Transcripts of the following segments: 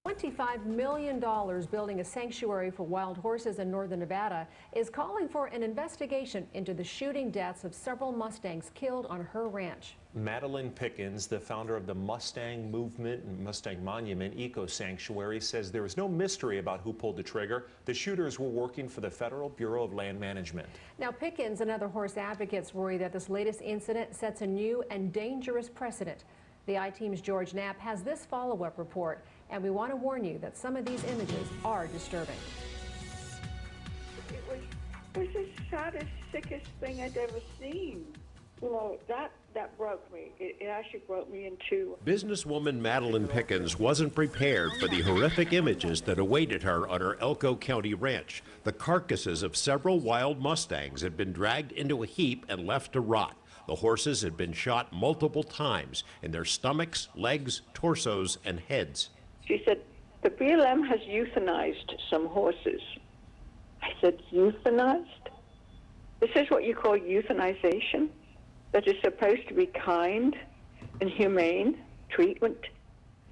$25 million building a sanctuary for wild horses in northern Nevada is calling for an investigation into the shooting deaths of several Mustangs killed on her ranch. Madeline Pickens, the founder of the Mustang Movement and Mustang Monument Eco Sanctuary, says there is no mystery about who pulled the trigger. The shooters were working for the Federal Bureau of Land Management. Now, Pickens and other horse advocates worry that this latest incident sets a new and dangerous precedent. The I-Team's George Knapp has this follow-up report, and we want to warn you that some of these images are disturbing. It was the saddest, sickest thing I'd ever seen. You know, that broke me. It actually broke me in two. Businesswoman Madeline Pickens wasn't prepared for the horrific images that awaited her on her Elko County ranch. The carcasses of several wild Mustangs had been dragged into a heap and left to rot. The horses had been shot multiple times in their stomachs, legs, torsos, and heads. She said, the BLM has euthanized some horses. I said, euthanized? This is what you call euthanization? That is supposed to be kind and humane treatment?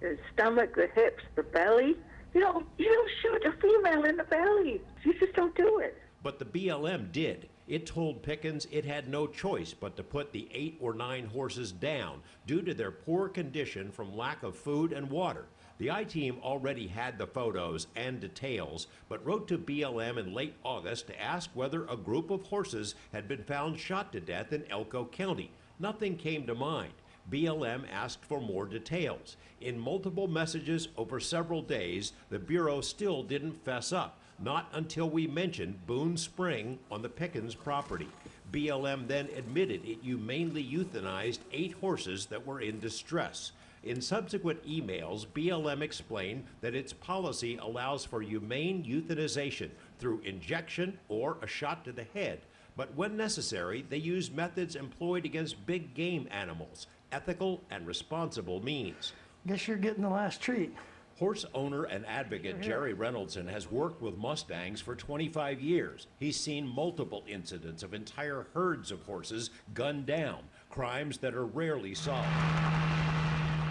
The stomach, the hips, the belly. You don't shoot a female in the belly. You just don't do it. But the BLM did. It told Pickens it had no choice but to put the 8 or 9 horses down due to their poor condition from lack of food and water. The I-Team already had the photos and details, but wrote to BLM in late August to ask whether a group of horses had been found shot to death in Elko County. Nothing came to mind. BLM asked for more details. In multiple messages over several days, the Bureau still didn't fess up. Not until we mentioned Boone Spring on the Pickens property. BLM then admitted it humanely euthanized 8 horses that were in distress. In subsequent emails, BLM explained that its policy allows for humane euthanization through injection or a shot to the head. But when necessary, they use methods employed against big game animals, ethical and responsible means. Guess you're getting the last treat. Horse owner and advocate Jerry Reynoldson has worked with Mustangs for 25 years. He's seen multiple incidents of entire herds of horses gunned down, crimes that are rarely solved,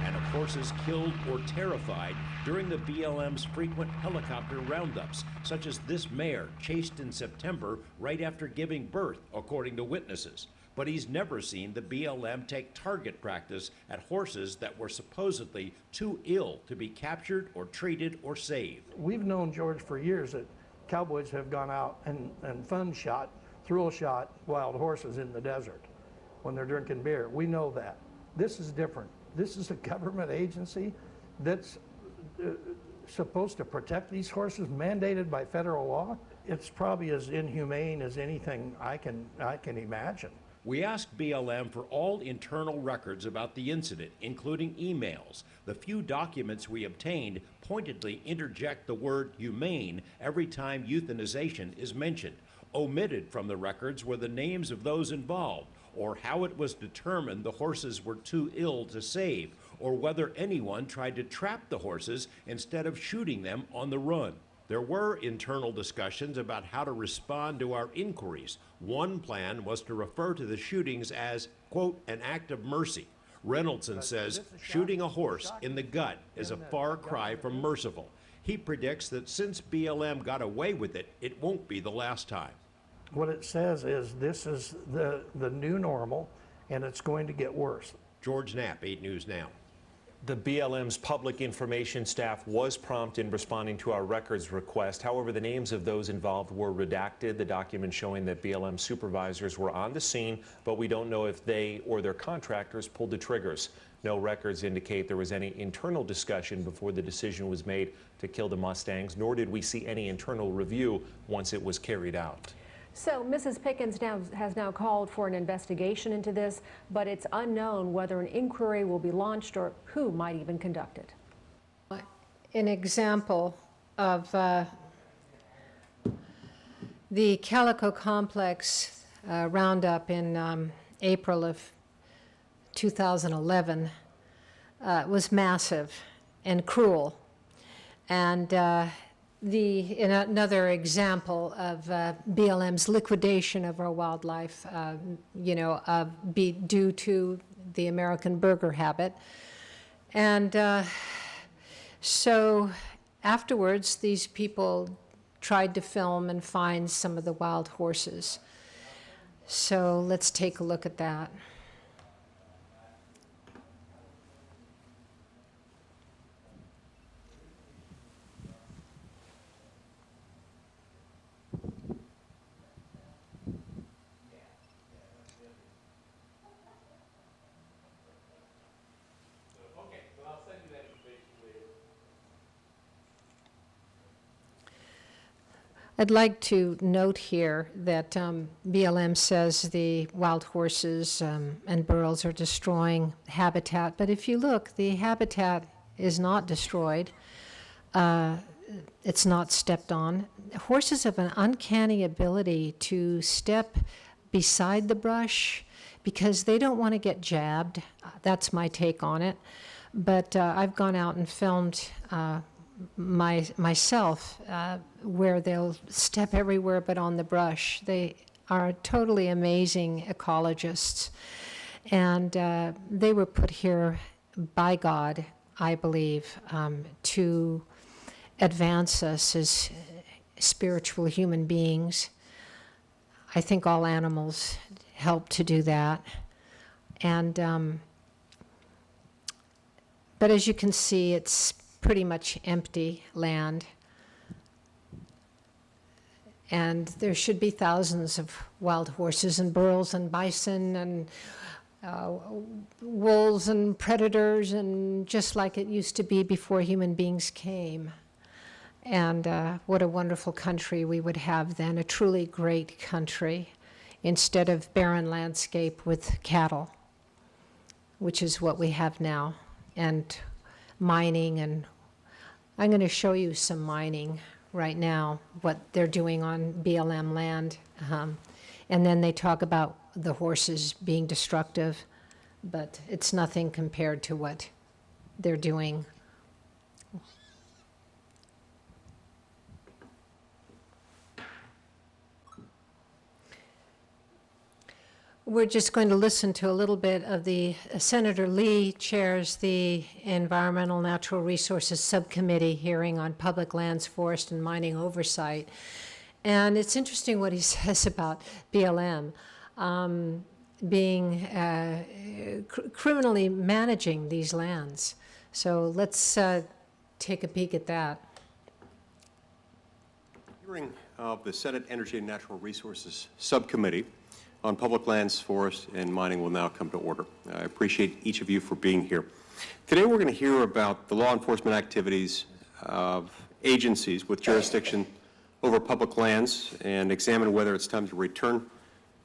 and of horses killed or terrified during the BLM's frequent helicopter roundups, such as this mare chased in September right after giving birth, according to witnesses. But he's never seen the BLM take target practice at horses that were supposedly too ill to be captured or treated or saved. We've known, George, for years that cowboys have gone out and thrill shot wild horses in the desert when they're drinking beer. We know that. This is different. This is a government agency that's supposed to protect these horses, mandated by federal law. It's probably as inhumane as anything I can imagine. We asked BLM for all internal records about the incident, including emails. The few documents we obtained pointedly interject the word humane every time euthanization is mentioned. Omitted from the records were the names of those involved, or how it was determined the horses were too ill to save, or whether anyone tried to trap the horses instead of shooting them on the run. There were internal discussions about how to respond to our inquiries. One plan was to refer to the shootings as, quote, an act of mercy. Reynoldson says shooting a horse in the gut is a far cry from merciful. He predicts that since BLM got away with it, it won't be the last time. What it says is this is the new normal, and it's going to get worse. George Knapp, 8 News Now. The BLM's public information staff was prompt in responding to our records request. However, the names of those involved were redacted. The document showing that BLM supervisors were on the scene, but we don't know if they or their contractors pulled the triggers. No records indicate there was any internal discussion before the decision was made to kill the Mustangs, nor did we see any internal review once it was carried out. So Mrs. Pickens has now called for an investigation into this, but it's unknown whether an inquiry will be launched or who might even conduct it. An example of the Calico Complex roundup in April of 2011 was massive and cruel, and another example of BLM's liquidation of our wildlife, due to the American burger habit. And so afterwards, these people tried to film and find some of the wild horses. So let's take a look at that. I'd like to note here that BLM says the wild horses and burros are destroying habitat, but if you look, the habitat is not destroyed. It's not stepped on. Horses have an uncanny ability to step beside the brush because they don't want to get jabbed. That's my take on it. But I've gone out and filmed myself where they'll step everywhere but on the brush. They are totally amazing ecologists, and they were put here by God, I believe, to advance us as spiritual human beings. I think all animals help to do that. And but as you can see, it's pretty much empty land. And there should be thousands of wild horses and burros and bison and wolves and predators, and just like it used to be before human beings came. And what a wonderful country we would have then, a truly great country, instead of barren landscape with cattle, which is what we have now, and mining. And I'm going to show you some mining right now, what they're doing on BLM land. And then they talk about the horses being destructive, but it's nothing compared to what they're doing. We're just going to listen to a little bit of the Senator Lee chairs the Environmental Natural Resources Subcommittee hearing on public lands, forest, and mining oversight. And it's interesting what he says about BLM being criminally managing these lands. So let's take a peek at that. Hearing of the Senate Energy and Natural Resources Subcommittee on public lands, forests, and mining will now come to order. I appreciate each of you for being here. Today we're going to hear about the law enforcement activities of agencies with jurisdiction over public lands and examine whether it's time to return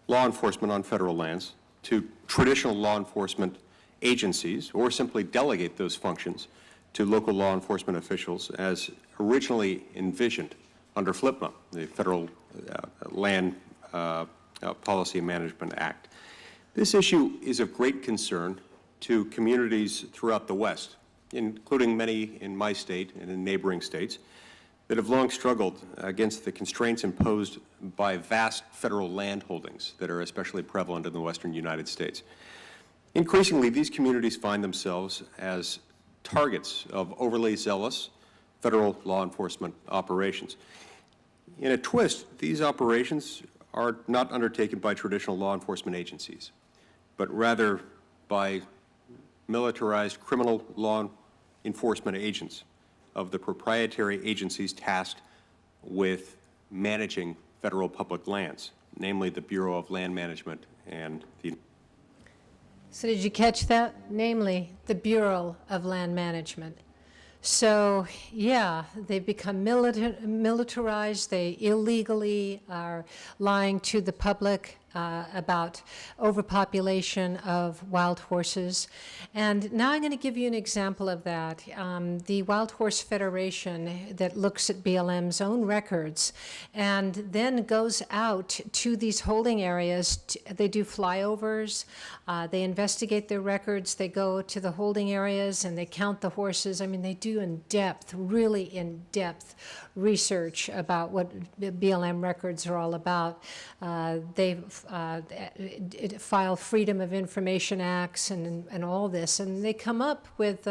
law enforcement on federal lands to traditional law enforcement agencies, or simply delegate those functions to local law enforcement officials as originally envisioned under FLPMA, the Federal Land Policy and Management Act. This issue is of great concern to communities throughout the West, including many in my state and in neighboring states, that have long struggled against the constraints imposed by vast federal land holdings that are especially prevalent in the western United States. Increasingly, these communities find themselves as targets of overly zealous federal law enforcement operations. In a twist, these operations are not undertaken by traditional law enforcement agencies, but rather by militarized criminal law enforcement agents of the proprietary agencies tasked with managing federal public lands, namely the Bureau of Land Management and the... So did you catch that? Namely, the Bureau of Land Management. So, yeah, they've become militarized. They illegally are lying to the public about overpopulation of wild horses. And now I'm going to give you an example of that. The Wild Horse Federation that looks at BLM's own records and then goes out to these holding areas. They do flyovers. They investigate their records. They go to the holding areas and they count the horses. I mean, they do in-depth, really in-depth research about what BLM records are all about. They file Freedom of Information Acts and all this, and they come up with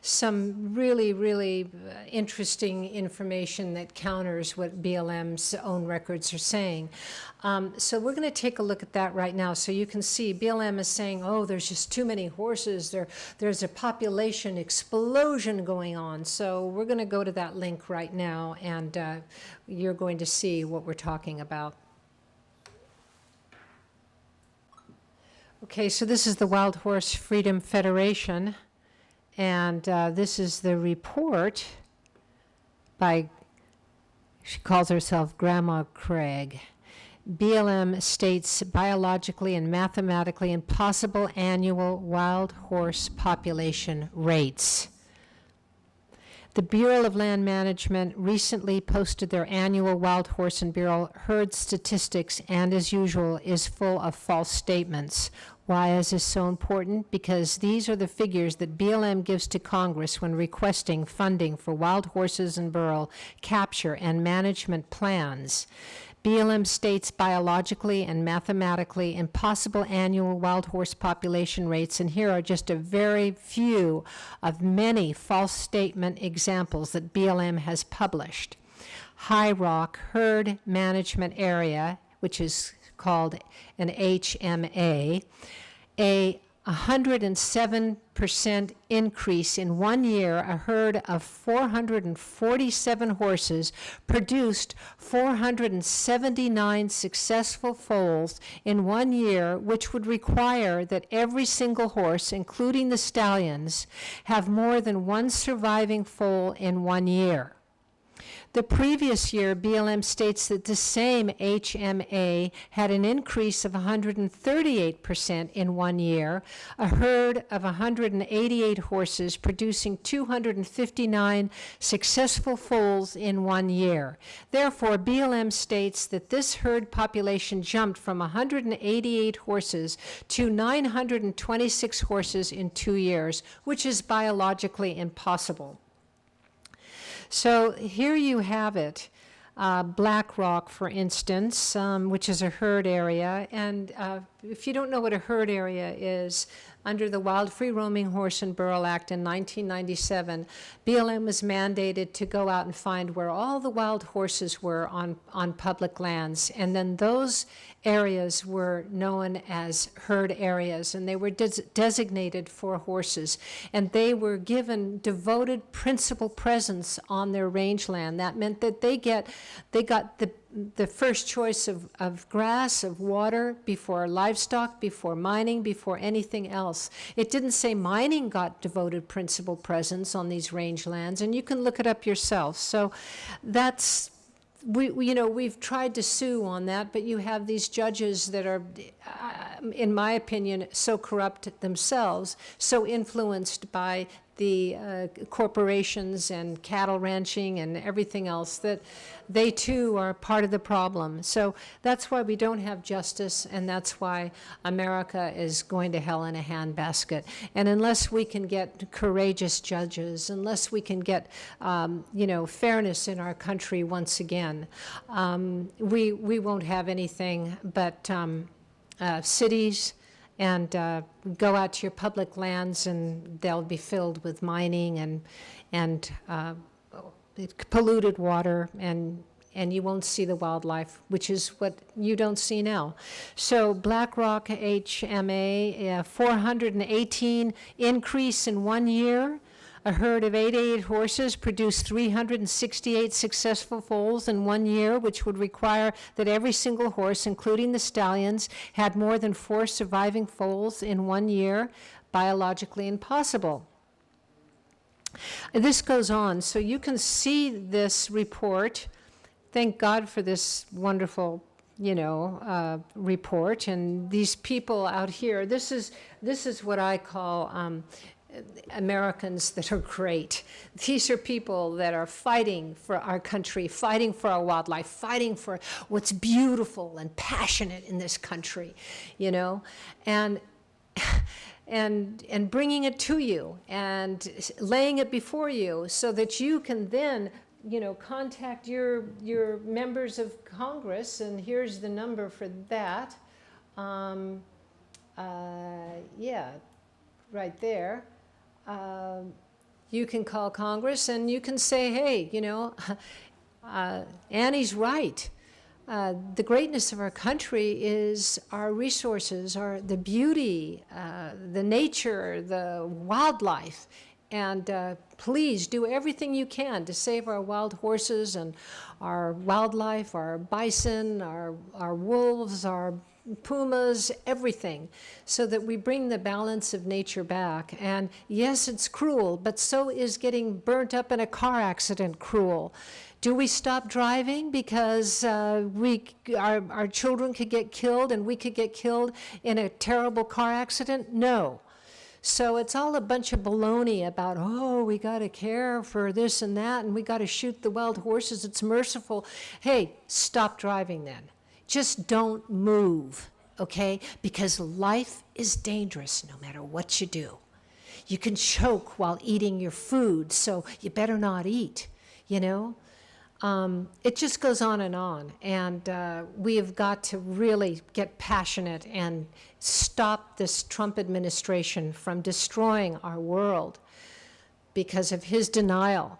some really interesting information that counters what BLM's own records are saying. So we're going to take a look at that right now. So you can see BLM is saying, oh, there's just too many horses. There's a population explosion going on. So we're going to go to that link right now, and you're going to see what we're talking about. Okay, so this is the Wild Horse Freedom Federation, and this is the report by, she calls herself Grandma Craig. BLM states biologically and mathematically impossible annual wild horse population rates. The Bureau of Land Management recently posted their annual wild horse and Bureau herd statistics, and as usual is full of false statements. Why is this so important? Because these are the figures that BLM gives to Congress when requesting funding for wild horses and burro capture and management plans. BLM states biologically and mathematically impossible annual wild horse population rates, and here are just a very few of many false statement examples that BLM has published. High Rock Herd Management Area, which is called an HMA, a 107% increase in 1 year. A herd of 447 horses produced 479 successful foals in 1 year, which would require that every single horse, including the stallions, have more than one surviving foal in 1 year. The previous year, BLM states that the same HMA had an increase of 138% in 1 year, a herd of 188 horses producing 259 successful foals in 1 year. Therefore, BLM states that this herd population jumped from 188 horses to 926 horses in 2 years, which is biologically impossible. So here you have it. Black Rock, for instance, which is a herd area. And if you don't know what a herd area is, under the Wild Free Roaming Horse and Burro Act in 1997, BLM was mandated to go out and find where all the wild horses were on public lands. And then those areas were known as herd areas, and they were designated for horses. And they were given devoted principal presence on their rangeland. That meant that they got the first choice of grass, of water, before livestock, before mining, before anything else. It didn't say mining got devoted principal presence on these rangelands, and you can look it up yourself. So that's, we've tried to sue on that, but you have these judges that are, in my opinion, so corrupt themselves, so influenced by the corporations and cattle ranching and everything else, that they too are part of the problem. So that's why we don't have justice, and that's why America is going to hell in a handbasket. And unless we can get courageous judges, unless we can get fairness in our country once again, we won't have anything but cities, and go out to your public lands, and they'll be filled with mining and polluted water, and you won't see the wildlife, which is what you don't see now. So Black Rock HMA, 418 increase in 1 year. A herd of 88 horses produced 368 successful foals in 1 year, which would require that every single horse, including the stallions, had more than 4 surviving foals in 1 year. Biologically impossible. This goes on, so you can see this report. Thank God for this wonderful report, and these people out here. This is what I call Americans that are great. These are people that are fighting for our country, fighting for our wildlife, fighting for what's beautiful and passionate in this country, and bringing it to you and laying it before you so that you can then contact your members of Congress, and here's the number for that. Yeah, right there. You can call Congress and you can say, hey, you know, Annie's right. The greatness of our country is our resources, the beauty, the nature, the wildlife. And please do everything you can to save our wild horses and our wildlife, our bison, our wolves, our pumas, everything, so that we bring the balance of nature back. And yes, it's cruel, but so is getting burnt up in a car accident cruel. Do we stop driving because our children could get killed and we could get killed in a terrible car accident? No. So it's all a bunch of baloney about, oh, we got to care for this and that, and we got to shoot the wild horses. It's merciful. Hey, stop driving then. Just don't move, okay? Because life is dangerous no matter what you do. You can choke while eating your food, so you better not eat, you know? It just goes on, and we have got to really get passionate and stop this Trump administration from destroying our world because of his denial.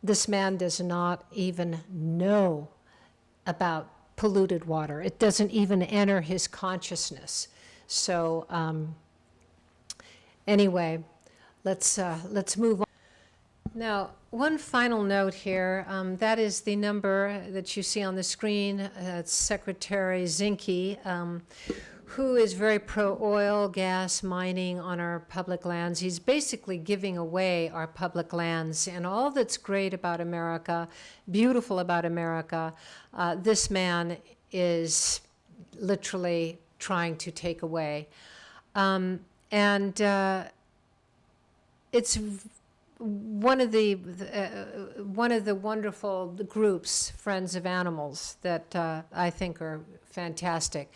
This man does not even know about polluted water. It doesn't even enter his consciousness. So anyway, let's move on. Now, one final note here, that is the number that you see on the screen. It's Secretary Zinke, who is very pro-oil, gas, mining on our public lands. He's basically giving away our public lands. And all that's great about America, beautiful about America, this man is literally trying to take away. It's one of the wonderful groups, Friends of Animals, that I think are fantastic,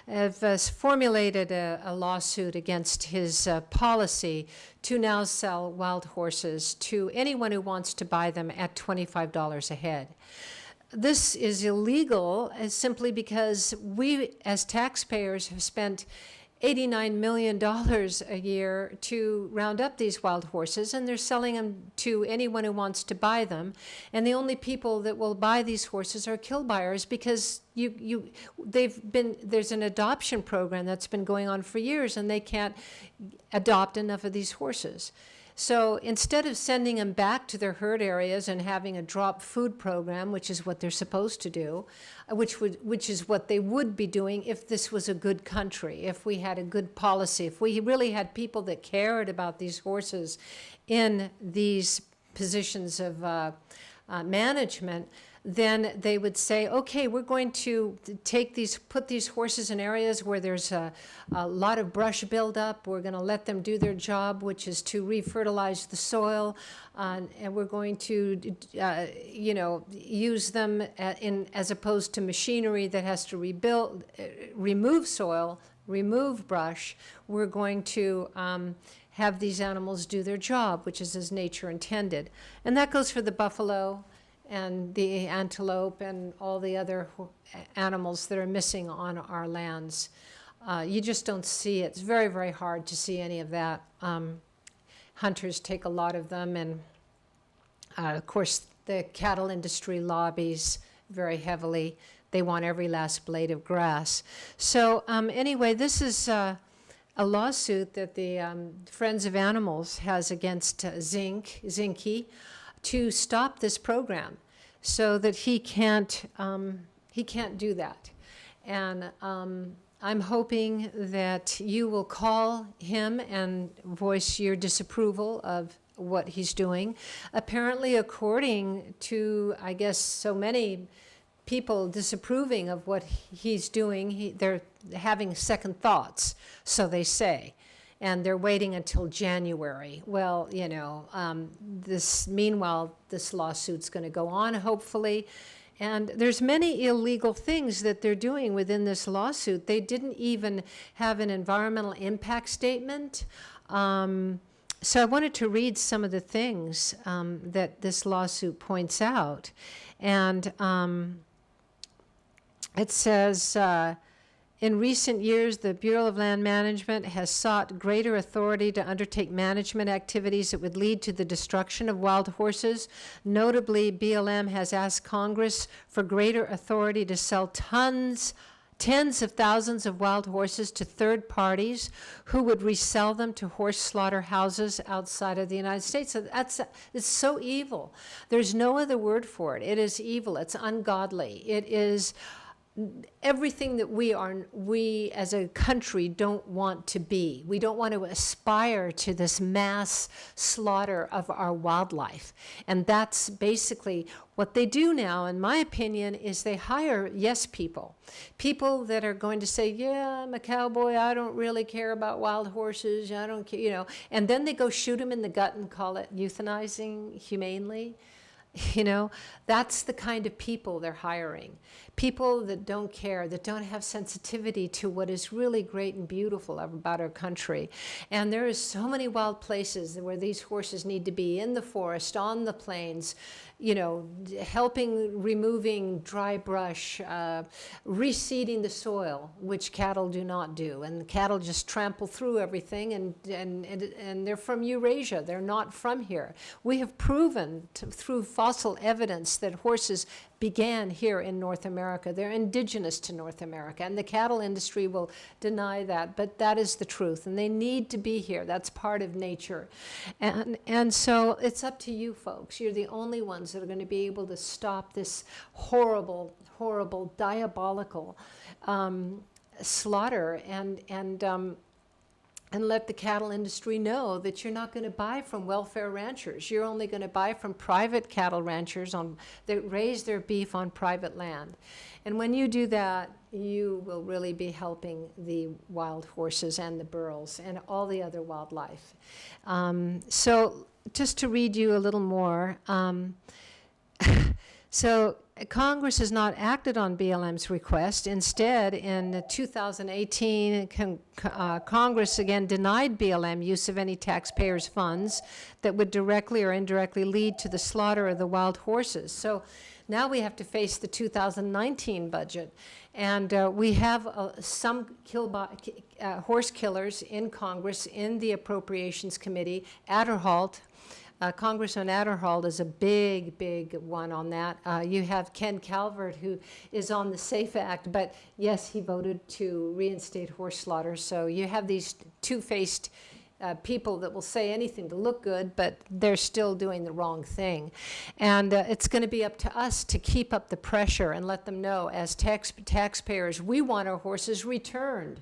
have formulated a lawsuit against his policy to now sell wild horses to anyone who wants to buy them at $25 a head. This is illegal simply because we, as taxpayers, have spent $89 million a year to round up these wild horses, and they're selling them to anyone who wants to buy them. And the only people that will buy these horses are kill buyers, because there's an adoption program that's been going on for years, and they can't adopt enough of these horses. So instead of sending them back to their herd areas and having a drop food program, which is what they're supposed to do, which is what they would be doing if this was a good country, if we had a good policy, if we really had people that cared about these horses in these positions of management, then they would say, okay, we're going to put these horses in areas where there's a lot of brush buildup. We're going to let them do their job, which is to refertilize the soil, and we're going to, use them as opposed to machinery that has to remove soil, remove brush. We're going to have these animals do their job, which is as nature intended. And that goes for the buffalo and the antelope and all the other animals that are missing on our lands. You just don't see it. It's very, very hard to see any of that. Hunters take a lot of them, and of course the cattle industry lobbies very heavily. They want every last blade of grass. So anyway, this is a lawsuit that the Friends of Animals has against Zinke, to stop this program, so that he can't do that. And I'm hoping that you will call him and voice your disapproval of what he's doing. Apparently, according to, I guess, so many people disapproving of what he's doing, they're having second thoughts, so they say. And they're waiting until January. Well, meanwhile, this lawsuit's going to go on, hopefully. And there's many illegal things that they're doing within this lawsuit. They didn't even have an environmental impact statement. So I wanted to read some of the things that this lawsuit points out. And it says, In recent years, the Bureau of Land Management has sought greater authority to undertake management activities that would lead to the destruction of wild horses. Notably, BLM has asked Congress for greater authority to sell tens of thousands of wild horses to third parties who would resell them to horse slaughterhouses outside of the United States. So it's so evil. There's no other word for it. It is evil. It's ungodly. It is everything that we as a country don't want to be. We don't want to aspire to this mass slaughter of our wildlife. And that's basically what they do now, in my opinion, is they hire yes people. People that are going to say, yeah, I'm a cowboy, I don't really care about wild horses, I don't care, you know, and then they go shoot them in the gut and call it euthanizing humanely. You know, that's the kind of people they're hiring. People that don't care, that don't have sensitivity to what is really great and beautiful about our country. And there is so many wild places where these horses need to be, in the forest, on the plains, you know, helping removing dry brush, reseeding the soil, which cattle do not do. And the cattle just trample through everything, and they're from Eurasia. They're not from here. We have proven through fossil evidence that horses began here in North America. They're indigenous to North America, and the cattle industry will deny that, but that is the truth, and they need to be here. That's part of nature. And so it's up to you folks. You're the only ones that are going to be able to stop this horrible, horrible, diabolical slaughter and let the cattle industry know that you're not going to buy from welfare ranchers. You're only going to buy from private cattle ranchers that raise their beef on private land. And when you do that, you will really be helping the wild horses and the burros and all the other wildlife. So just to read you a little more, so Congress has not acted on BLM's request. Instead, in 2018, Congress again denied BLM use of any taxpayers' funds that would directly or indirectly lead to the slaughter of the wild horses. So now we have to face the 2019 budget. And we have some horse killers in Congress, in the Appropriations Committee. Adderholt, Congressman Adderholt is a big, big one on that. You have Ken Calvert, who is on the SAFE Act, but yes, he voted to reinstate horse slaughter. So you have these two-faced people that will say anything to look good, but they're still doing the wrong thing. And it's going to be up to us to keep up the pressure and let them know, as taxpayers, we want our horses returned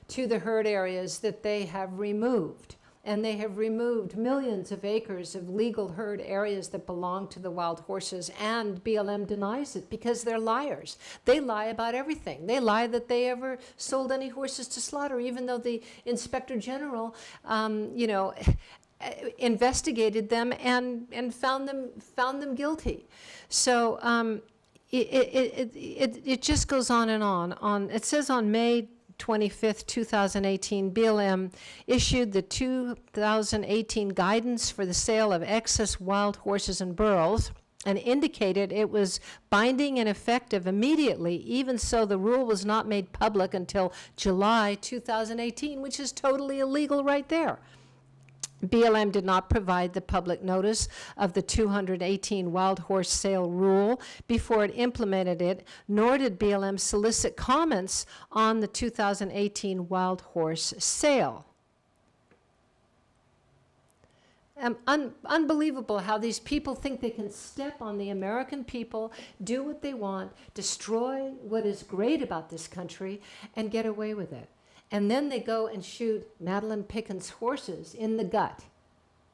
to the herd areas that they have removed. And they have removed millions of acres of legal herd areas that belong to the wild horses, and BLM denies it because they're liars. They lie about everything. They lie that they ever sold any horses to slaughter, even though the Inspector General, you know, investigated them and found them guilty. So it just goes on and on. It says on May 25th, 2018, BLM issued the 2018 guidance for the sale of excess wild horses and burros and indicated it was binding and effective immediately. Even so, the rule was not made public until July 2018, which is totally illegal right there. BLM did not provide the public notice of the 218 wild horse sale rule before it implemented it, nor did BLM solicit comments on the 2018 wild horse sale. Unbelievable how these people think they can step on the American people, do what they want, destroy what is great about this country, and get away with it. And then they go and shoot Madeline Pickens' horses in the gut,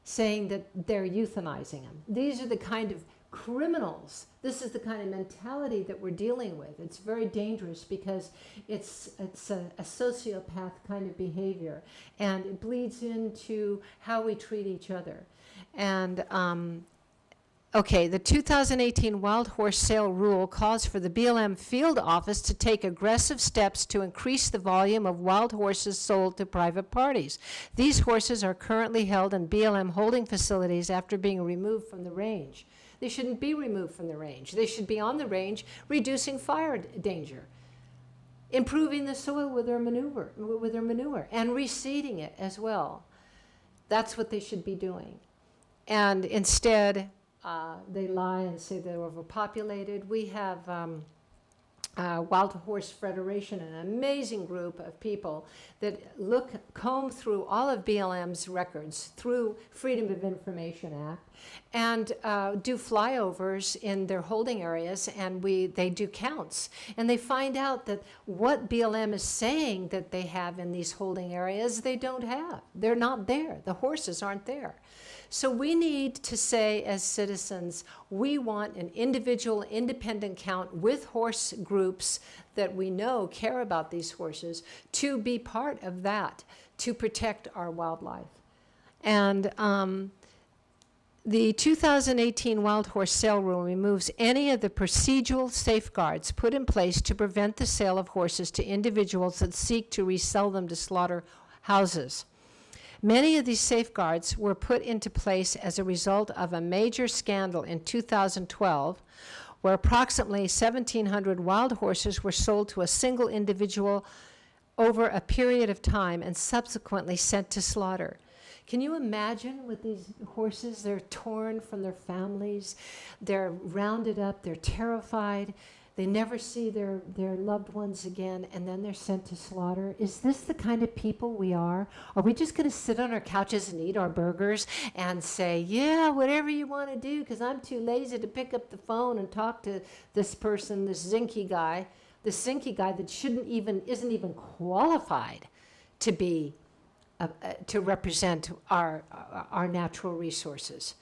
saying that they're euthanizing them. These are the kind of criminals. This is the kind of mentality that we're dealing with. It's very dangerous because it's a sociopath kind of behavior, and it bleeds into how we treat each other. And okay, the 2018 wild horse sale rule calls for the BLM field office to take aggressive steps to increase the volume of wild horses sold to private parties. These horses are currently held in BLM holding facilities after being removed from the range. They shouldn't be removed from the range. They should be on the range reducing fire danger. improving the soil with their manure, and reseeding it as well. That's what they should be doing. And instead, they lie and say they're overpopulated. We have Wild Horse Federation, an amazing group of people that comb through all of BLM's records through Freedom of Information Act and do flyovers in their holding areas, and they do counts. And they find out that what BLM is saying that they have in these holding areas, they don't have. They're not there. The horses aren't there. So we need to say as citizens, we want an individual independent count with horse groups that we know care about these horses to be part of that, to protect our wildlife. And the 2018 Wild Horse Sale Rule removes any of the procedural safeguards put in place to prevent the sale of horses to individuals that seek to resell them to slaughterhouses. Many of these safeguards were put into place as a result of a major scandal in 2012, where approximately 1,700 wild horses were sold to a single individual over a period of time and subsequently sent to slaughter. Can you imagine with these horses? They're torn from their families, they're rounded up, they're terrified, they never see their loved ones again, and then they're sent to slaughter. Is this the kind of people we are? Are we just going to sit on our couches and eat our burgers and say, yeah, whatever you want to do, because I'm too lazy to pick up the phone and talk to this person, this zinky guy that isn't even qualified to be to represent our natural resources.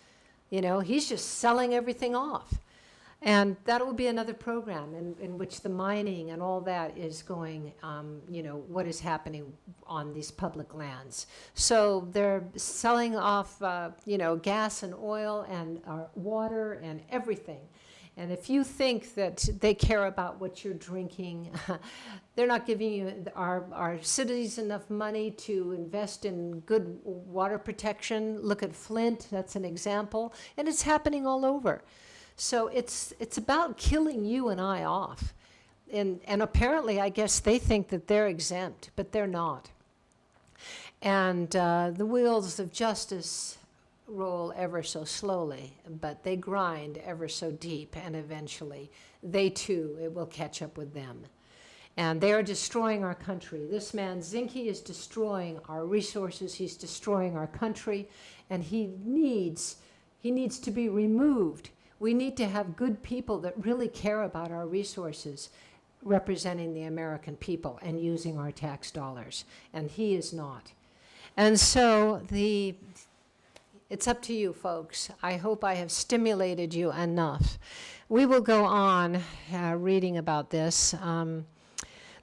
You know, he's just selling everything off. And that will be another program in which the mining and all that is going, what is happening on these public lands. So they're selling off, gas and oil and water and everything. And if you think that they care about what you're drinking, they're not giving you our cities enough money to invest in good water protection. Look at Flint, that's an example. And it's happening all over. So it's about killing you and I off. And apparently, I guess they think that they're exempt, but they're not. And the wheels of justice roll ever so slowly, but they grind ever so deep, and eventually, they too, it will catch up with them. And they are destroying our country. This man, Zinke, is destroying our resources. He's destroying our country, and he needs to be removed. We need to have good people that really care about our resources representing the American people and using our tax dollars, and he is not. And so it's up to you, folks. I hope I have stimulated you enough. We will go on reading about this.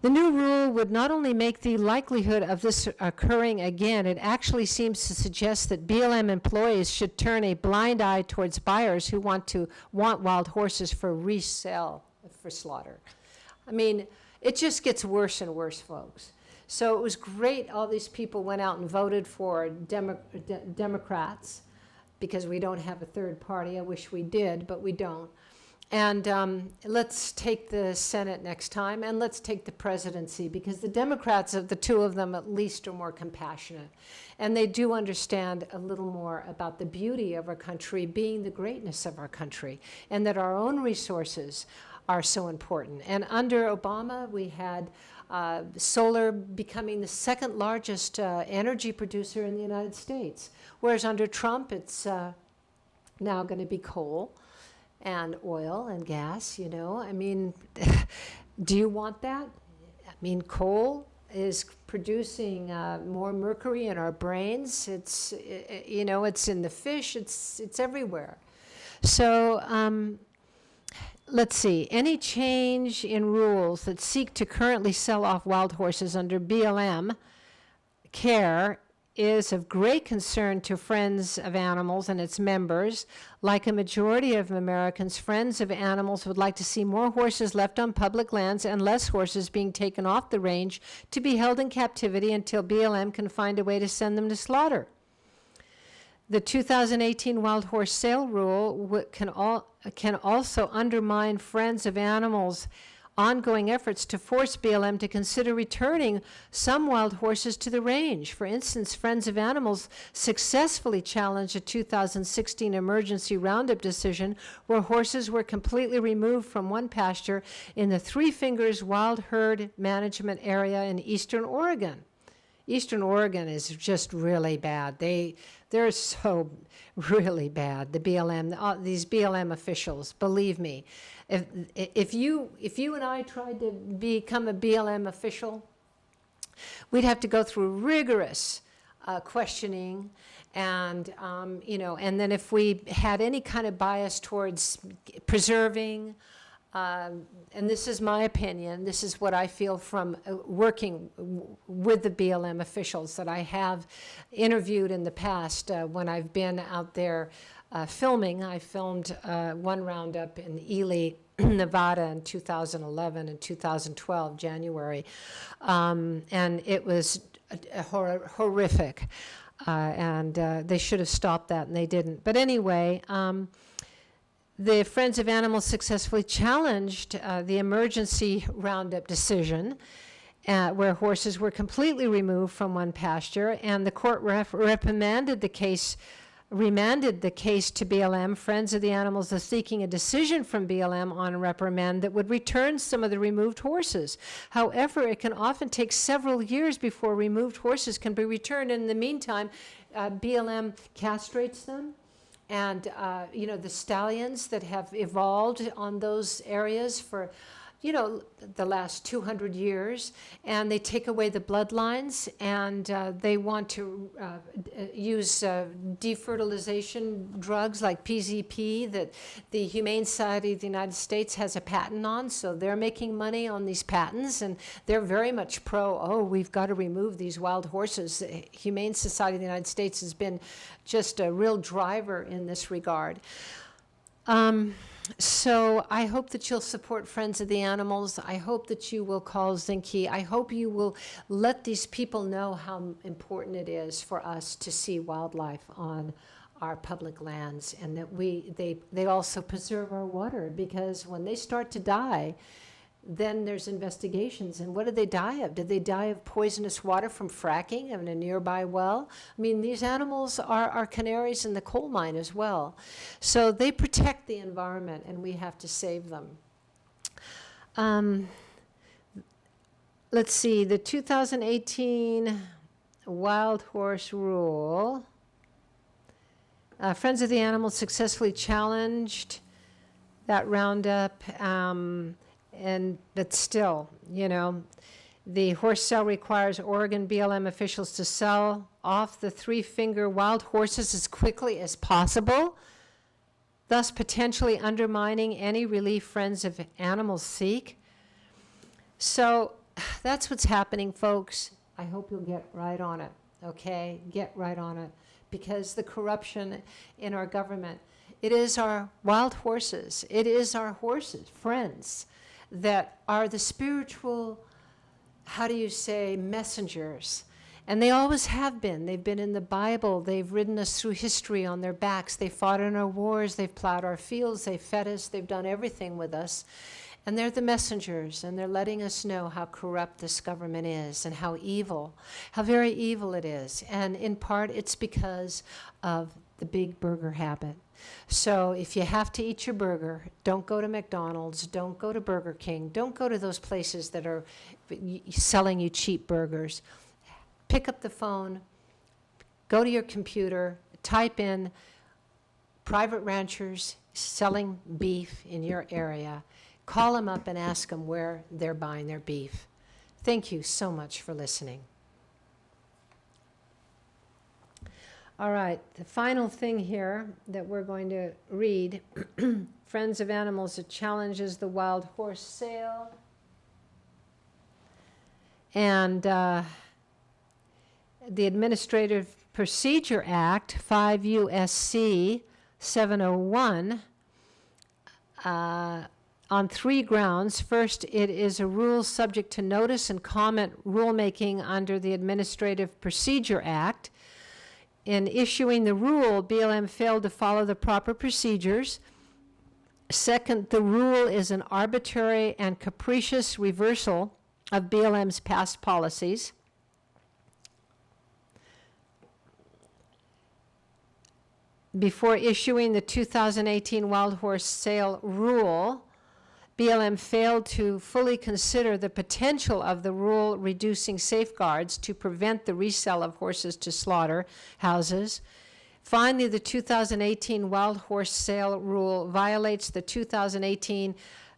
The new rule would not only make the likelihood of this occurring again, it actually seems to suggest that BLM employees should turn a blind eye towards buyers who want wild horses for resale for slaughter. I mean, it just gets worse and worse, folks. So it was great all these people went out and voted for Democrats, because we don't have a third party. I wish we did, but we don't. And let's take the Senate next time, and let's take the presidency, because the Democrats, the two of them at least, are more compassionate. And they do understand a little more about the beauty of our country being the greatness of our country, and that our own resources are so important. And under Obama, we had solar becoming the second largest energy producer in the United States, whereas under Trump, it's now going to be coal and oil and gas, you know. I mean, do you want that? I mean, coal is producing more mercury in our brains. It's, it's in the fish. It's everywhere. So let's see. Any change in rules that seek to currently sell off wild horses under BLM care is of great concern to Friends of Animals and its members. Like a majority of Americans, Friends of Animals would like to see more horses left on public lands and less horses being taken off the range to be held in captivity until BLM can find a way to send them to slaughter. The 2018 wild horse sale rule can also undermine Friends of Animals ongoing efforts to force BLM to consider returning some wild horses to the range. For instance, Friends of Animals successfully challenged a 2016 emergency roundup decision where horses were completely removed from one pasture in the Three Fingers Wild Herd Management Area in eastern Oregon. Eastern Oregon is just really bad. They're so really bad, the BLM, these BLM officials, believe me. If you and I tried to become a BLM official, we'd have to go through rigorous questioning, and and then if we had any kind of bias towards preserving, and this is my opinion, this is what I feel from working with the BLM officials that I have interviewed in the past when I've been out there filming. I filmed one roundup in Ely, Nevada in 2011 and 2012, January, and it was horrific, and they should have stopped that, and they didn't. But anyway, the Friends of Animals successfully challenged the emergency roundup decision where horses were completely removed from one pasture, and the court remanded the case to BLM. Friends of the Animals are seeking a decision from BLM on a reprimand that would return some of the removed horses. However, it can often take several years before removed horses can be returned. In the meantime, BLM castrates them. And, the stallions that have evolved on those areas for, the last 200 years, and they take away the bloodlines, and they want to use defertilization drugs like PZP that the Humane Society of the United States has a patent on, so they're making money on these patents, and they're very much we've got to remove these wild horses. The Humane Society of the United States has been just a real driver in this regard. So I hope that you'll support Friends of the Animals. I hope that you will call Zinke. I hope you will let these people know how important it is for us to see wildlife on our public lands, and that they also preserve our water, because when they start to die, then there's investigations. And what did they die of? Did they die of poisonous water from fracking in a nearby well? I mean, these animals are canaries in the coal mine as well. So they protect the environment, and we have to save them. Let's see, the 2018 wild horse rule. Friends of the Animals successfully challenged that roundup. But still, the horse sale requires Oregon BLM officials to sell off the three-finger wild horses as quickly as possible, thus potentially undermining any relief Friends of Animals seek. So that's what's happening, folks. I hope you'll get right on it, okay? Get right on it, because the corruption in our government, it is our wild horses. It is our horses, friends, that are the spiritual, messengers. And they always have been. They've been in the Bible. They've ridden us through history on their backs. They fought in our wars. They've plowed our fields. They've fed us. They've done everything with us. And they're the messengers, and they're letting us know how corrupt this government is and how very evil it is. And in part, it's because of the big burger habit. So if you have to eat your burger, don't go to McDonald's, don't go to Burger King, don't go to those places that are selling you cheap burgers. Pick up the phone, go to your computer, type in private ranchers selling beef in your area. Call them up and ask them where they're buying their beef. Thank you so much for listening. All right, the final thing here that we're going to read, Friends of Animals, it challenges the wild horse sale. And the Administrative Procedure Act, 5 U.S.C. 701, on 3 grounds. First, it is a rule subject to notice and comment rulemaking under the Administrative Procedure Act. In issuing the rule, BLM failed to follow the proper procedures Second, the rule is an arbitrary and capricious reversal of BLM's past policies. Before issuing the 2018 wild horse sale rule, BLM failed to fully consider the potential of the rule reducing safeguards to prevent the resale of horses to slaughterhouses. Finally, the 2018 wild horse sale rule violates the 2018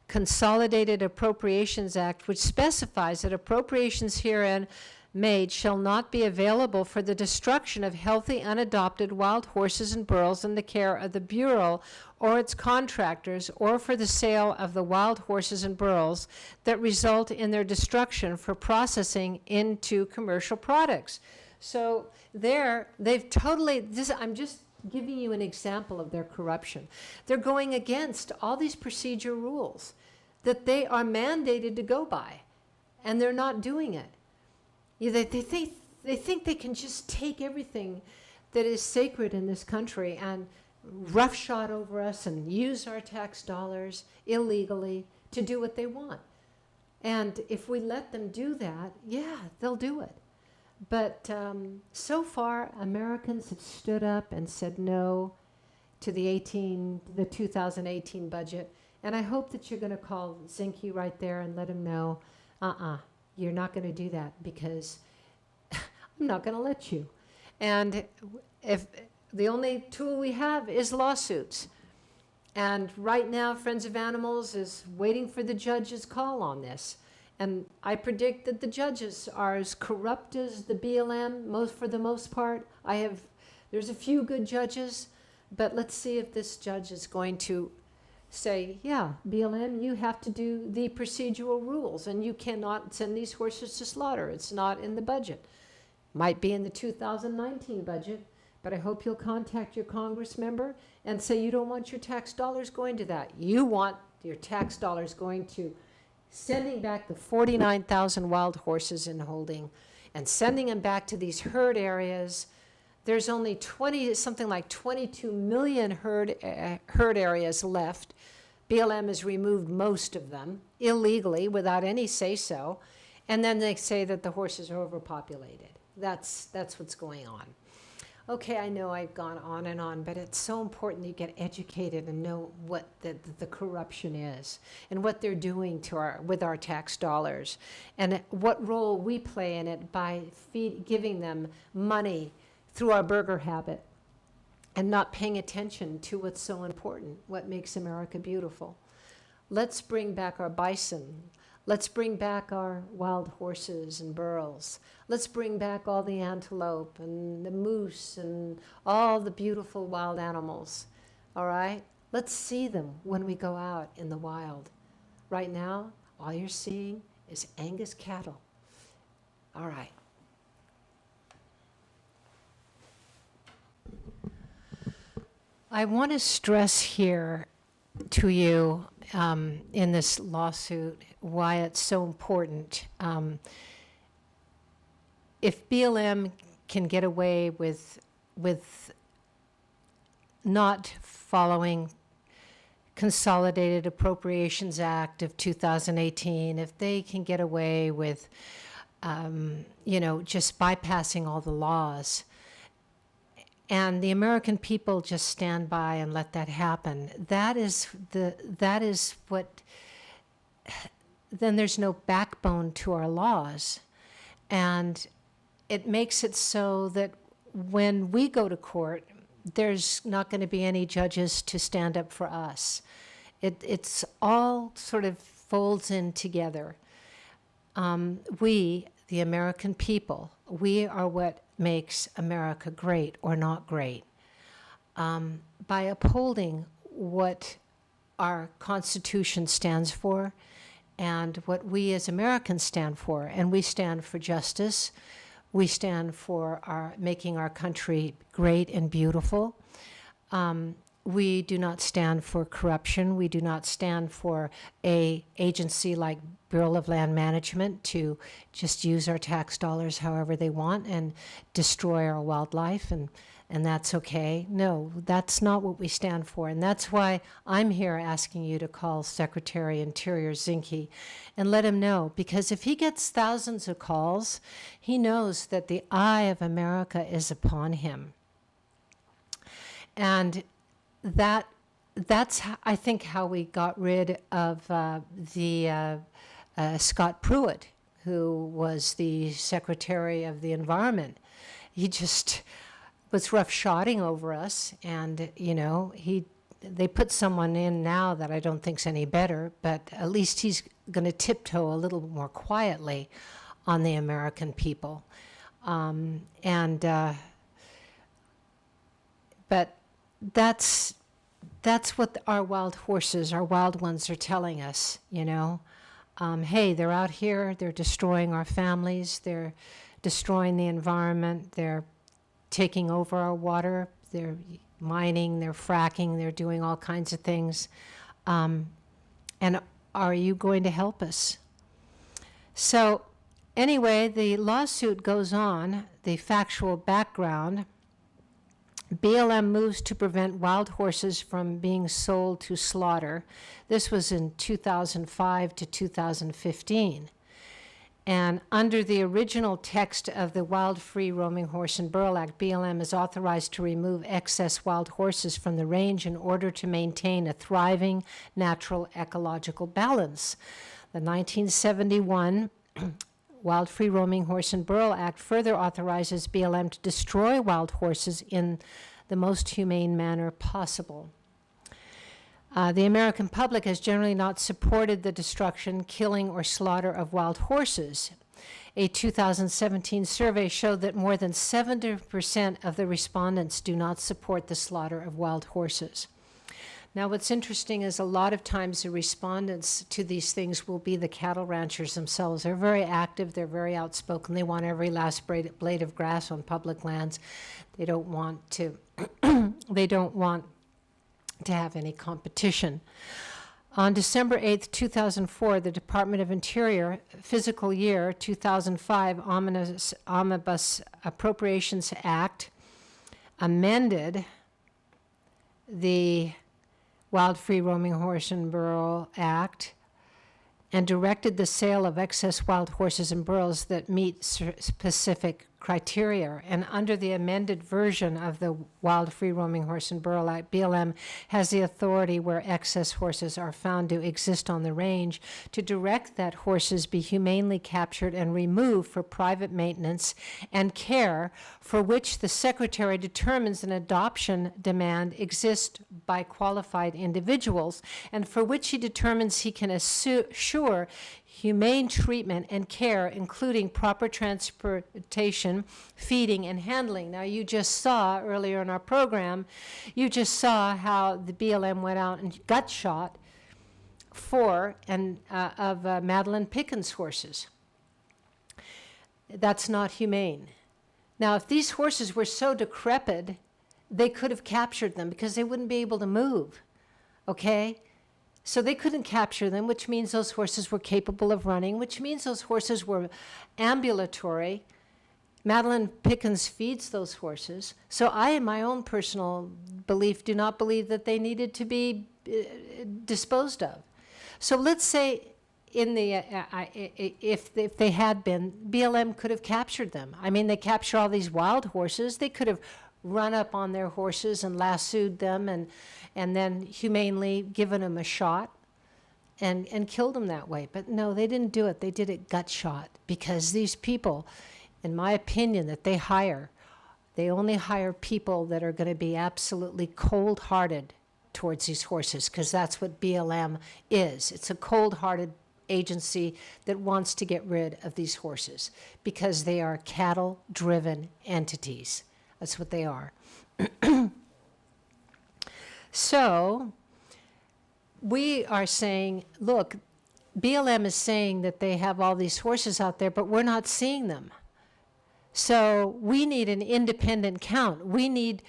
Consolidated Appropriations Act, which specifies that appropriations herein made shall not be available for the destruction of healthy, unadopted wild horses and burros in the care of the Bureau or its contractors, or for the sale of the wild horses and burros that result in their destruction for processing into commercial products. So they've totally, I'm just giving you an example of their corruption. They're going against all these procedure rules that they are mandated to go by, and they're not doing it. They think they can just take everything that is sacred in this country and roughshod over us and use our tax dollars illegally to do what they want. And if we let them do that, yeah, they'll do it. But so far, Americans have stood up and said no to the 2018 budget. And I hope that you're going to call Zinke right there and let him know, you're not going to do that, because I'm not going to let you. And if the only tool we have is lawsuits. And right now, Friends of Animals is waiting for the judge's call on this. And I predict that the judges are as corrupt as the BLM, for the most part. There's a few good judges, but let's see if this judge is going to say, yeah, BLM, you have to do the procedural rules, and you cannot send these horses to slaughter. It's not in the budget. Might be in the 2019 budget, but I hope you'll contact your Congress member and say you don't want your tax dollars going to that. You want your tax dollars going to sending back the 49,000 wild horses in holding and sending them back to these herd areas. There's only something like 22 million herd areas left. BLM has removed most of them illegally without any say-so. And then they say that the horses are overpopulated. That's what's going on. Okay, I know I've gone on and on, but it's so important that you get educated and know what the corruption is and what they're doing with our tax dollars, and what role we play in it by giving them money through our burger habit and not paying attention to what's so important, what makes America beautiful. Let's bring back our bison. Let's bring back our wild horses and burros. Let's bring back all the antelope and the moose and all the beautiful wild animals, all right? Let's see them when we go out in the wild. Right now, all you're seeing is Angus cattle. All right. I want to stress here to you in this lawsuit why it's so important. If BLM can get away with not following Consolidated Appropriations Act of 2018, if they can get away with, just bypassing all the laws, and the American people just stand by and let that happen, that is what, then there's no backbone to our laws. And it makes it so that when we go to court, there's not going to be any judges to stand up for us. It's all sort of folds in together. We, the American people, we are what makes America great or not great. By upholding what our Constitution stands for and what we as Americans stand for, and we stand for justice, we stand for making our country great and beautiful. We do not stand for corruption. We do not stand for an agency like Bureau of Land Management to just use our tax dollars however they want and destroy our wildlife. And and that's okay. No, that's not what we stand for. And that's why I'm here asking you to call Secretary Interior Zinke and let him know, because if he gets thousands of calls, he knows that the eye of America is upon him. And that's, I think, how we got rid of Scott Pruitt, who was the Secretary of the Environment. He just was roughshotting over us, and they put someone in now that I don't think's any better, but at least he's going to tiptoe a little more quietly on the American people. But that's what our wild horses, our wild ones, are telling us. Hey, they're out here, they're destroying our families, they're destroying the environment, they're taking over our water, they're mining, they're fracking, they're doing all kinds of things. And are you going to help us? So anyway, the lawsuit goes on, the factual background. BLM moves to prevent wild horses from being sold to slaughter. This was in 2005 to 2015. And under the original text of the Wild Free Roaming Horse and Burro Act, BLM is authorized to remove excess wild horses from the range in order to maintain a thriving natural ecological balance. The 1971 Wild Free Roaming Horse and Burro Act further authorizes BLM to destroy wild horses in the most humane manner possible. The American public has generally not supported the destruction, killing, or slaughter of wild horses. A 2017 survey showed that more than 70% of the respondents do not support the slaughter of wild horses. Now, what's interesting is a lot of times the respondents to these things will be the cattle ranchers themselves. They're very active, they're very outspoken, they want every last blade of grass on public lands. They don't want to, have any competition. On December 8th, 2004, the Department of Interior, fiscal year 2005 Omnibus Appropriations Act, amended the Wild Free Roaming Horse and Burro Act and directed the sale of excess wild horses and burros that meet specific criteria. And under the amended version of the Wild Free Roaming Horse and Burro Act, BLM has the authority where excess horses are found to exist on the range to direct that horses be humanely captured and removed for private maintenance and care, for which the Secretary determines an adoption demand exists by qualified individuals, and for which he determines he can assure humane treatment and care, including proper transportation, feeding, and handling. Now, you just saw earlier in our program, you just saw how the BLM went out and gut shot 4 of Madeline Pickens' horses. That's not humane. Now, if these horses were so decrepit, they could have captured them because they wouldn't be able to move, okay? So they couldn't capture them, which means those horses were capable of running, which means those horses were ambulatory. Madeline Pickens feeds those horses. So I, in my own personal belief, do not believe that they needed to be disposed of. So let's say if they had been, BLM could have captured them. I mean, they capture all these wild horses. They could have run up on their horses and lassoed them and then humanely given them a shot and killed them that way. But no, they didn't do it. They did it gut shot, because these people, in my opinion, that they hire, they only hire people that are going to be absolutely cold-hearted towards these horses, because that's what BLM is. It's a cold-hearted agency that wants to get rid of these horses because they are cattle-driven entities. That's what they are. So we are saying, look, BLM is saying that they have all these horses out there, but we're not seeing them. So we need an independent count. We need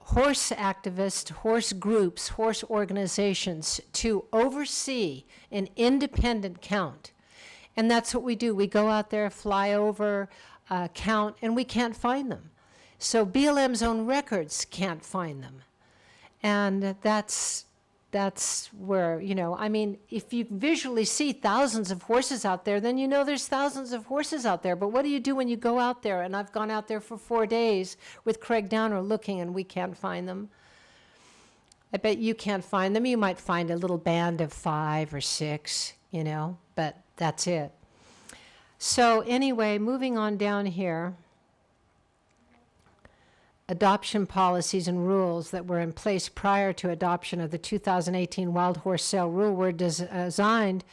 horse activists, horse groups, horse organizations to oversee an independent count. And that's what we do. We go out there, fly over, count, and we can't find them. So BLM's own records can't find them. And that's where, you know, I mean, if you visually see thousands of horses out there, then you know there's thousands of horses out there. But what do you do when you go out there? And I've gone out there for 4 days with Craig Downer looking, and we can't find them. I bet you can't find them. You might find a little band of 5 or 6, you know, but that's it. So anyway, moving on down here. Adoption policies and rules that were in place prior to adoption of the 2018 wild horse sale rule were designed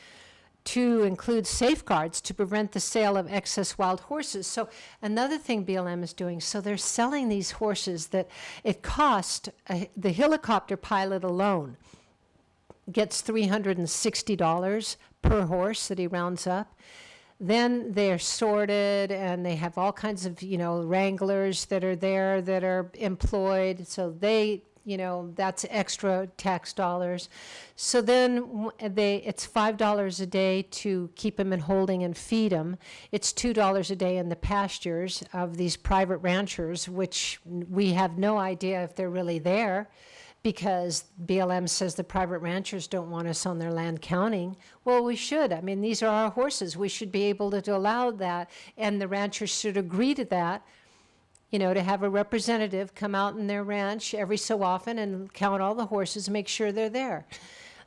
to include safeguards to prevent the sale of excess wild horses. So another thing BLM is doing, so they're selling these horses that it cost, the helicopter pilot alone gets $360 per horse that he rounds up. Then they're sorted, and they have all kinds of, you know, wranglers that are there that are employed. So they, you know, that's extra tax dollars. So then it's $5 a day to keep them in holding and feed them. It's $2 a day in the pastures of these private ranchers, which we have no idea if they're really there, because BLM says the private ranchers don't want us on their land counting. Well, we should. I mean, these are our horses. We should be able to allow that, and the ranchers should agree to that, you know, to have a representative come out in their ranch every so often and count all the horses and make sure they're there.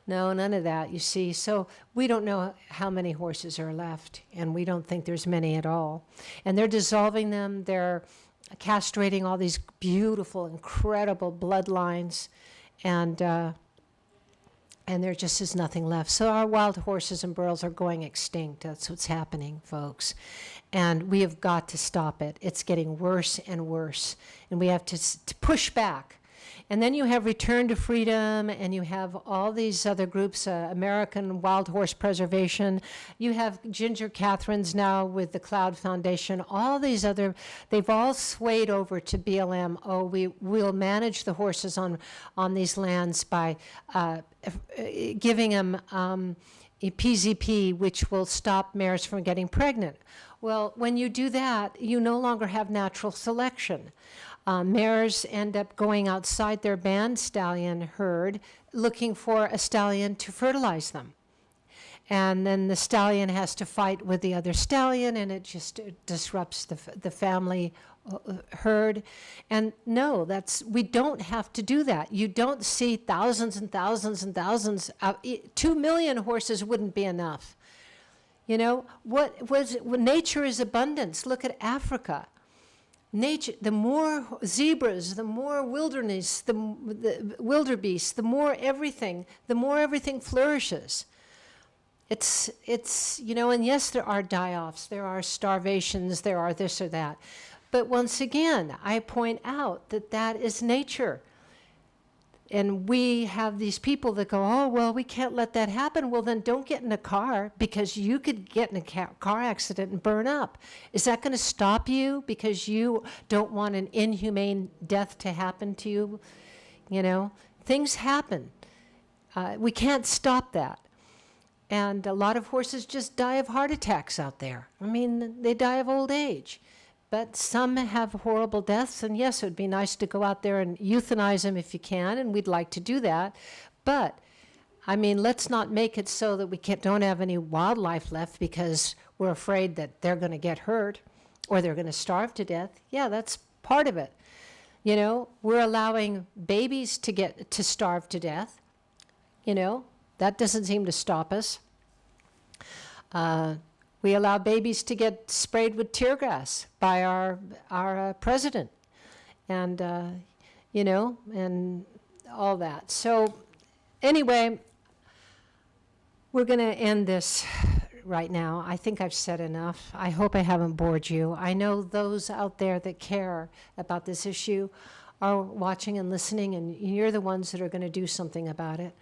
No, none of that, you see. So we don't know how many horses are left, and we don't think there's many at all. And they're dissolving them. They're castrating all these beautiful, incredible bloodlines, and there just is nothing left. So our wild horses and burros are going extinct. That's what's happening, folks. And we have got to stop it. It's getting worse and worse, and we have to push back. And then you have Return to Freedom, and you have all these other groups, American Wild Horse Preservation. You have Ginger Catherine's now with the Cloud Foundation. All these other, they've all swayed over to BLM. Oh, we'll manage the horses on these lands by giving them a PZP, which will stop mares from getting pregnant. Well, when you do that, you no longer have natural selection. Mares end up going outside their band stallion herd looking for a stallion to fertilize them. And then the stallion has to fight with the other stallion, and it just disrupts the family herd. And no, we don't have to do that. You don't see thousands and thousands and thousands. 2 million horses wouldn't be enough. You know, nature is abundance. Look at Africa. Nature, the more zebras, the more wilderness, the wildebeest, the more everything flourishes. It's you know, and yes, there are die-offs, there are starvations, there are this or that. But once again, I point out that is nature. And we have these people that go, oh, well, we can't let that happen. Well, then don't get in a car, because you could get in a car accident and burn up. Is that going to stop you because you don't want an inhumane death to happen to you? You know, things happen. We can't stop that. And a lot of horses just die of heart attacks out there. I mean, they die of old age. But some have horrible deaths, and yes, it would be nice to go out there and euthanize them if you can, and we'd like to do that. But, I mean, let's not make it so that we don't have any wildlife left because we're afraid that they're going to get hurt or they're going to starve to death. Yeah, that's part of it. You know, we're allowing babies to starve to death. You know, that doesn't seem to stop us. We allow babies to get sprayed with tear gas by our president, and you know, and all that. So anyway, we're going to end this right now. I think I've said enough. I hope I haven't bored you. I know those out there that care about this issue are watching and listening, and you're the ones that are going to do something about it.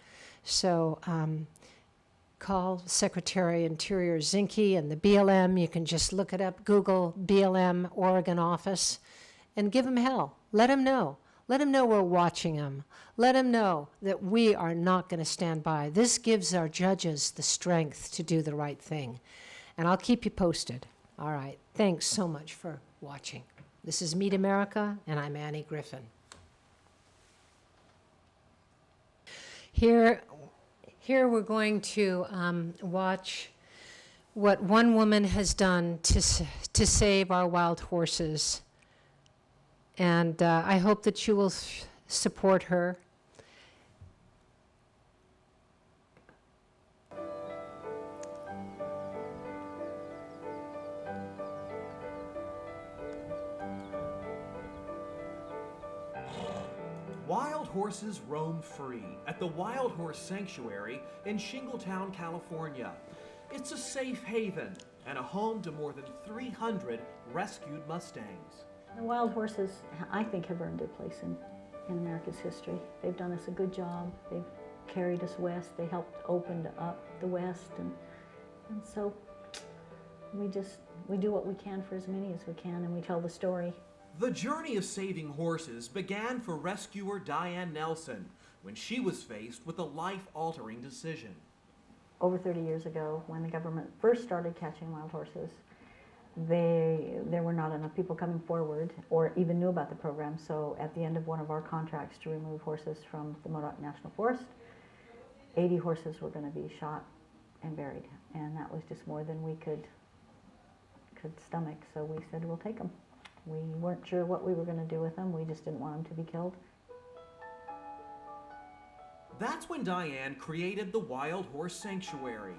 So call Secretary Interior Zinke and the BLM. You can just look it up, Google BLM Oregon office, and give them hell. Let them know. Let them know we're watching them. Let them know that we are not going to stand by. This gives our judges the strength to do the right thing. And I'll keep you posted. All right. Thanks so much for watching. This is Meet America, and I'm Annie Griffin. Here we're going to watch what one woman has done to save our wild horses. And I hope that you will support her. Wild horses roam free at the Wild Horse Sanctuary in Shingletown, California. It's a safe haven and a home to more than 300 rescued Mustangs. The wild horses, I think, have earned their place in America's history. They've done us a good job. They've carried us west. They helped open up the West. And so we do what we can for as many as we can, and we tell the story. The journey of saving horses began for rescuer Diane Nelson when she was faced with a life-altering decision. Over 30 years ago, when the government first started catching wild horses, there were not enough people coming forward or even knew about the program. So at the end of one of our contracts to remove horses from the Modoc National Forest, 80 horses were going to be shot and buried. And that was just more than we could stomach. So we said, we'll take them. We weren't sure what we were going to do with them. We just didn't want them to be killed. That's when Diane created the Wild Horse Sanctuary,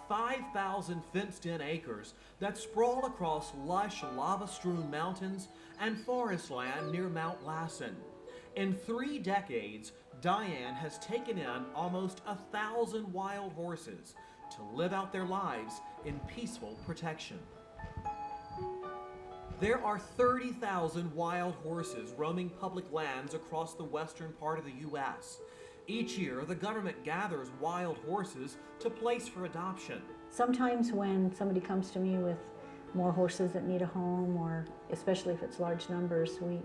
5,000 fenced-in acres that sprawl across lush, lava-strewn mountains and forest land near Mount Lassen. In 3 decades, Diane has taken in almost 1,000 wild horses to live out their lives in peaceful protection. There are 30,000 wild horses roaming public lands across the western part of the U.S. Each year, the government gathers wild horses to place for adoption. Sometimes when somebody comes to me with more horses that need a home, or especially if it's large numbers, we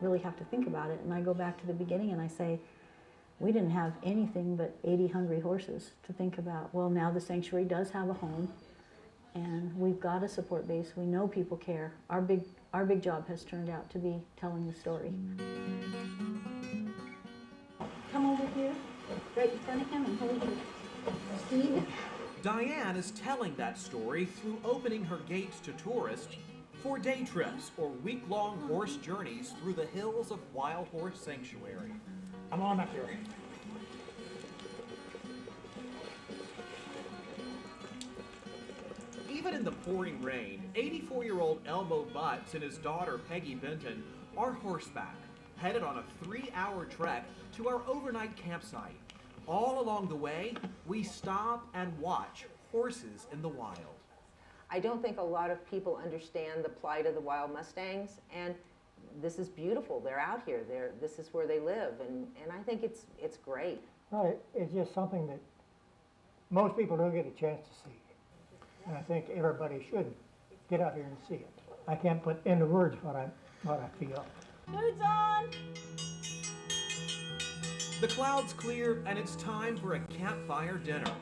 really have to think about it. And I go back to the beginning and I say, we didn't have anything but 80 hungry horses to think about. Well, now the sanctuary does have a home, and we've got a support base. We know people care. Our big job has turned out to be telling the story. Come over here, right in front of him, and hold your steed. Diane is telling that story through opening her gates to tourists for day trips or week-long horse journeys through the hills of Wild Horse Sanctuary. Come on up here. Even in the pouring rain, 84-year-old Elmo Butts and his daughter Peggy Benton are horseback, headed on a 3-hour trek to our overnight campsite. All along the way, we stop and watch horses in the wild. I don't think a lot of people understand the plight of the wild Mustangs, and this is beautiful. They're out here. This is where they live, and I think it's great. Well, it's just something that most people don't get a chance to see. And I think everybody should get out here and see it. I can't put into words what I feel. Food's on! The clouds clear, and it's time for a campfire dinner.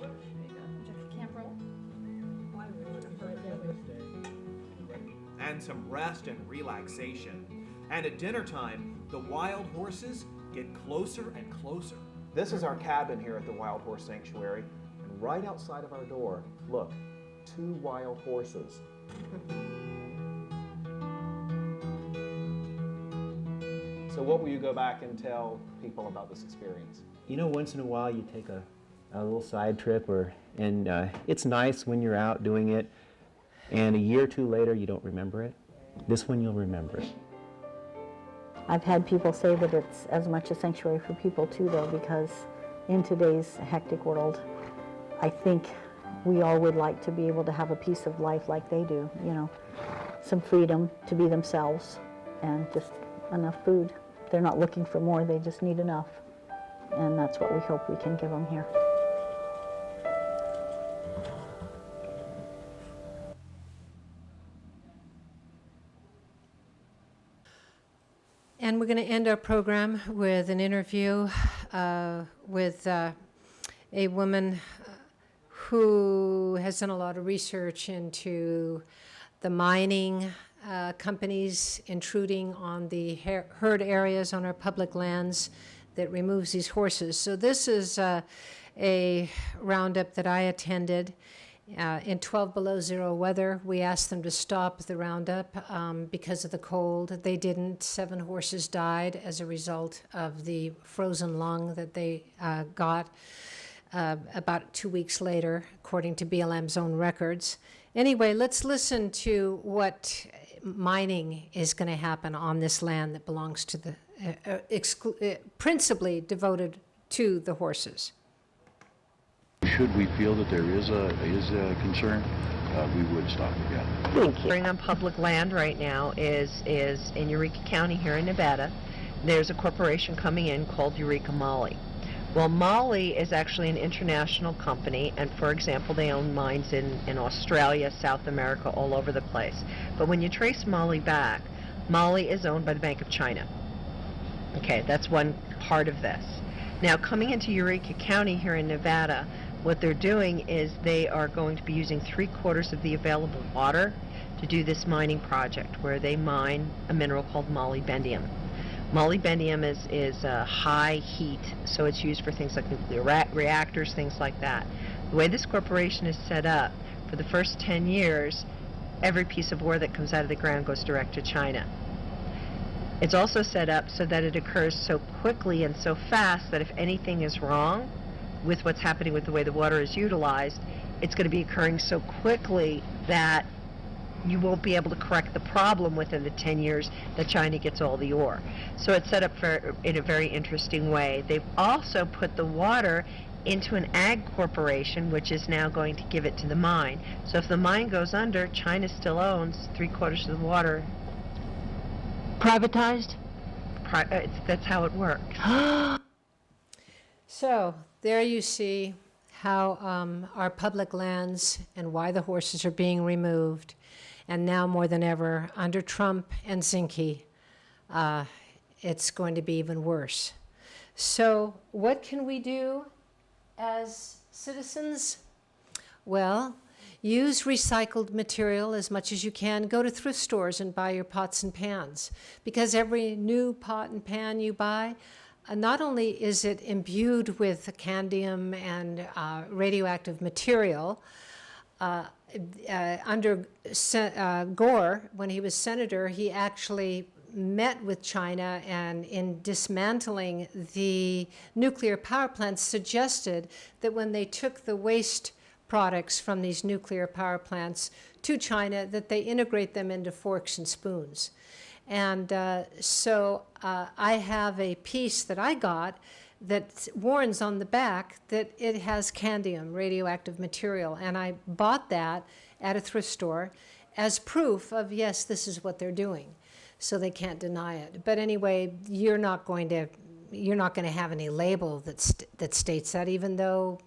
And some rest and relaxation. And at dinner time, the wild horses get closer and closer. This is our cabin here at the Wild Horse Sanctuary, and right outside of our door, look, 2 wild horses. So what will you go back and tell people about this experience? You know, once in a while you take a little side trip, and it's nice when you're out doing it, and a year or 2 later you don't remember it. This one you'll remember it. I've had people say that it's as much a sanctuary for people too, though, because in today's hectic world, I think we all would like to be able to have a piece of life like they do, you know, some freedom to be themselves and just enough food. They're not looking for more, they just need enough. And that's what we hope we can give them here. And we're going to end our program with an interview with a woman who has done a lot of research into the mining companies intruding on the herd areas on our public lands that removes these horses. So this is a roundup that I attended. In 12 below zero weather, we asked them to stop the roundup because of the cold. They didn't. 7 horses died as a result of the frozen lung that they got about 2 weeks later, according to BLM's own records. Anyway, let's listen to what mining is going to happen on this land that belongs to the, principally devoted to the horses. Should we feel that there is a concern, we would stop it, yeah. Thank you. On public land right now is in Eureka County here in Nevada. There's a corporation coming in called Eureka Moly. Well, Moly is actually an international company, and for example, they own mines in Australia, South America, all over the place. But when you trace Moly back, Moly is owned by the Bank of China. Okay, that's one part of this. Now, coming into Eureka County here in Nevada, what they're doing is they are going to be using 3/4 of the available water to do this mining project, where they mine a mineral called molybdenum. Molybdenum is high heat, so it's used for things like nuclear reactors, things like that. The way this corporation is set up, for the first 10 years, every piece of ore that comes out of the ground goes direct to China. It's also set up so that it occurs so quickly and so fast that if anything is wrong with what's happening with the way the water is utilized, it's going to be occurring so quickly that you won't be able to correct the problem within the 10 years that China gets all the ore. So it's set up in a very interesting way. They've also put the water into an ag corporation, which is now going to give it to the mine. So if the mine goes under, China still owns 3/4 of the water. Privatized? That's how it works. So there you see how our public lands and why the horses are being removed. And now more than ever, under Trump and Zinke, it's going to be even worse. So what can we do as citizens? Well, use recycled material as much as you can. Go to thrift stores and buy your pots and pans, because every new pot and pan you buy, not only is it imbued with cadmium and radioactive material, under Gore, when he was senator, he actually met with China, and in dismantling the nuclear power plants, suggested that when they took the waste products from these nuclear power plants to China, that they integrate them into forks and spoons. And so I have a piece that I got that warns on the back that it has cadmium, radioactive material. And I bought that at a thrift store as proof of, yes, this is what they're doing. So they can't deny it. But anyway, you're not going to have any label that states that, even though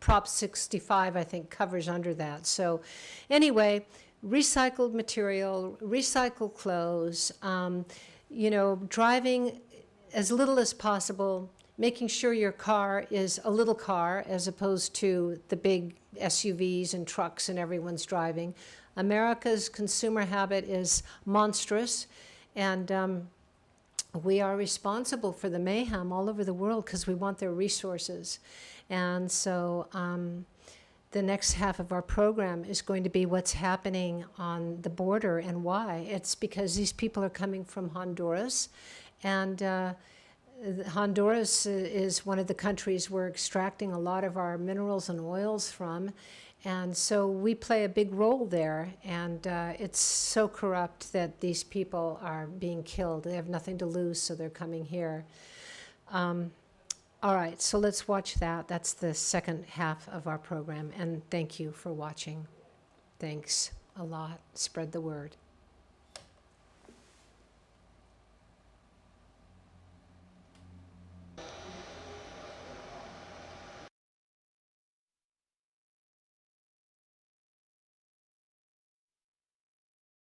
Prop 65, I think, covers under that. So anyway, recycled material, recycled clothes, driving as little as possible, making sure your car is a little car as opposed to the big SUVs and trucks and everyone's driving. America's consumer habit is monstrous, and we are responsible for the mayhem all over the world because we want their resources. And so the next half of our program is going to be what's happening on the border and why. It's because these people are coming from Honduras, and Honduras is one of the countries we're extracting a lot of our minerals and oils from. And so we play a big role there, and it's so corrupt that these people are being killed. They have nothing to lose, so they're coming here. All right, so let's watch that. That's the second half of our program, and thank you for watching. Thanks a lot. Spread the word.